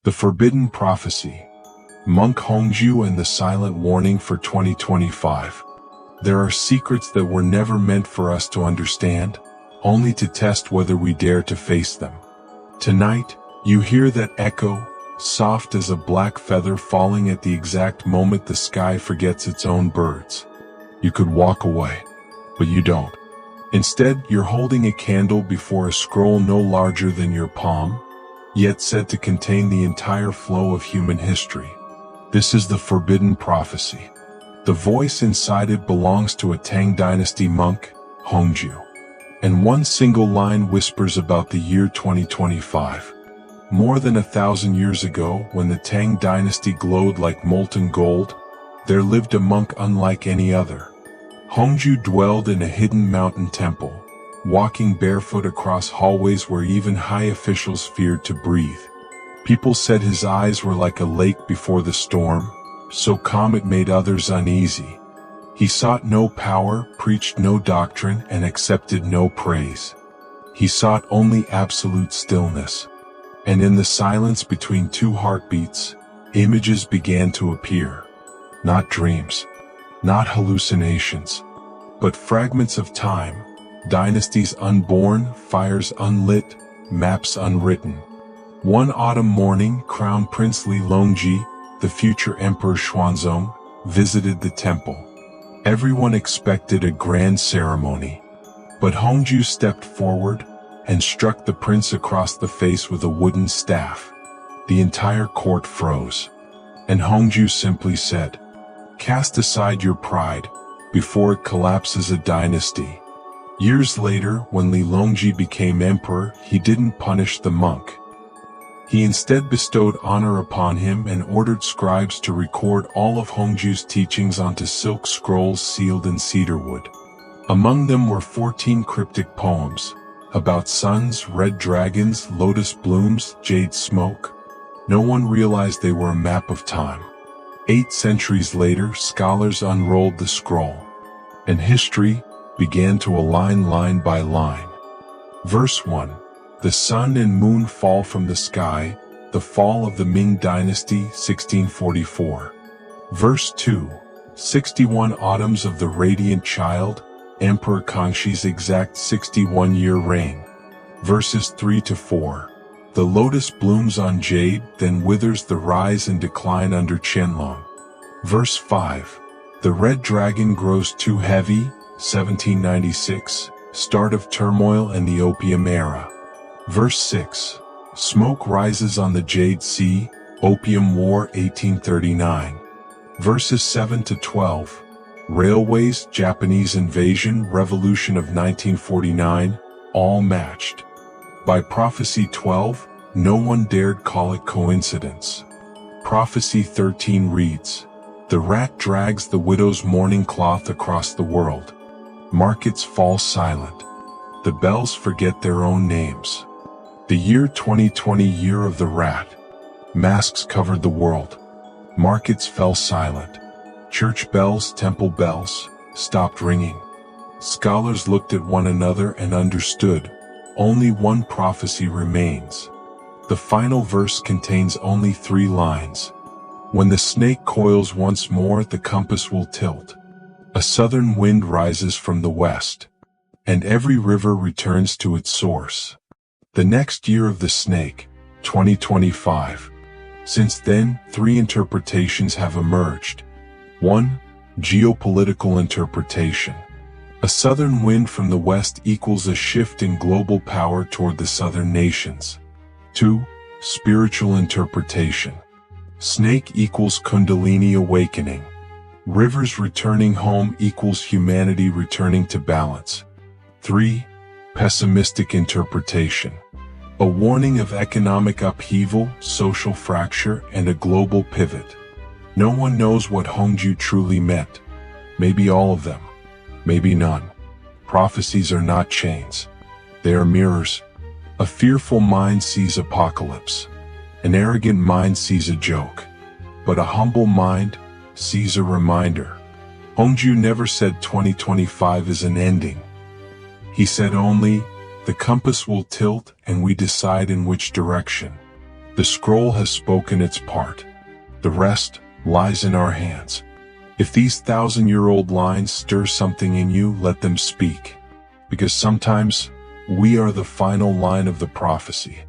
The Forbidden Prophecy, Monk Hongju and the Silent Warning for 2025. There are secrets that were never meant for us to understand, only to test whether we dare to face them. Tonight, you hear that echo, soft as a black feather falling at the exact moment the sky forgets its own birds. You could walk away, but you don't. Instead, you're holding a candle before a scroll no larger than your palm, yet said to contain the entire flow of human history. This is the Forbidden Prophecy. The voice inside it belongs to a Tang-dynasty monk, Hongju. And one single line whispers about the year 2025. More than 1,000 years ago, when the Tang dynasty glowed like molten gold, there lived a monk unlike any other. Hongju dwelled in a hidden mountain temple, walking barefoot across hallways where even high officials feared to breathe. People said his eyes were like a lake before the storm, so calm it made others uneasy. He sought no power, preached no doctrine, and accepted no praise. He sought only absolute stillness. And in the silence between two heartbeats, images began to appear. Not dreams, not hallucinations, but fragments of time, dynasties unborn, fires unlit, maps unwritten. One autumn morning, Crown Prince Li Longji, the future Emperor Xuanzong, visited the temple. Everyone expected a grand ceremony, but Hongju stepped forward and struck the prince across the face with a wooden staff. The entire court froze, and Hongju simply said, "Cast aside your pride, before it collapses a dynasty." Years later, when Li Longji became emperor, he didn't punish the monk. He instead bestowed honor upon him and ordered scribes to record all of Hongju's teachings onto silk scrolls sealed in cedarwood. Among them were 14 cryptic poems, about suns, red dragons, lotus blooms, jade smoke. No one realized they were a map of time. 8 centuries later, scholars unrolled the scroll, and history began to align line by line. Verse 1. The sun and moon fall from the sky, the fall of the Ming dynasty, 1644. Verse 2. 61 autumns of the radiant child, Emperor Kangshi's exact 61-year reign. Verses 3 to 4. The lotus blooms on jade, then withers the rise and decline under Qianlong. Verse 5. The red dragon grows too heavy, 1796, start of turmoil and the opium era. Verse 6. Smoke rises on the Jade Sea, Opium War 1839. Verses 7 to 12. Railways, Japanese invasion, Revolution of 1949, all matched. By Prophecy 12, no one dared call it coincidence. Prophecy 13 reads, The rat drags the widow's mourning cloth across the world. Markets fall silent. The bells forget their own names. The year 2020, year of the rat. Masks covered the world. Markets fell silent. Church bells, temple bells, stopped ringing. Scholars looked at one another and understood. Only one prophecy remains. The final verse contains only 3 lines. When the snake coils once more, the compass will tilt. A southern wind rises from the west, and every river returns to its source. The next year of the snake, 2025. Since then, 3 interpretations have emerged. 1. Geopolitical interpretation. A southern wind from the west equals a shift in global power toward the southern nations. 2. Spiritual interpretation. Snake equals Kundalini awakening. Rivers returning home equals humanity returning to balance. 3. Pessimistic interpretation. A warning of economic upheaval, social fracture, and a global pivot. No one knows what Hongju truly meant. Maybe all of them. Maybe none. Prophecies are not chains. They are mirrors. A fearful mind sees apocalypse. An arrogant mind sees a joke. But a humble mind sees a reminder. Hongju never said 2025 is an ending. He said only, the compass will tilt and we decide in which direction. The scroll has spoken its part. The rest lies in our hands. If these 1,000-year-old lines stir something in you, let them speak. Because sometimes we are the final line of the prophecy.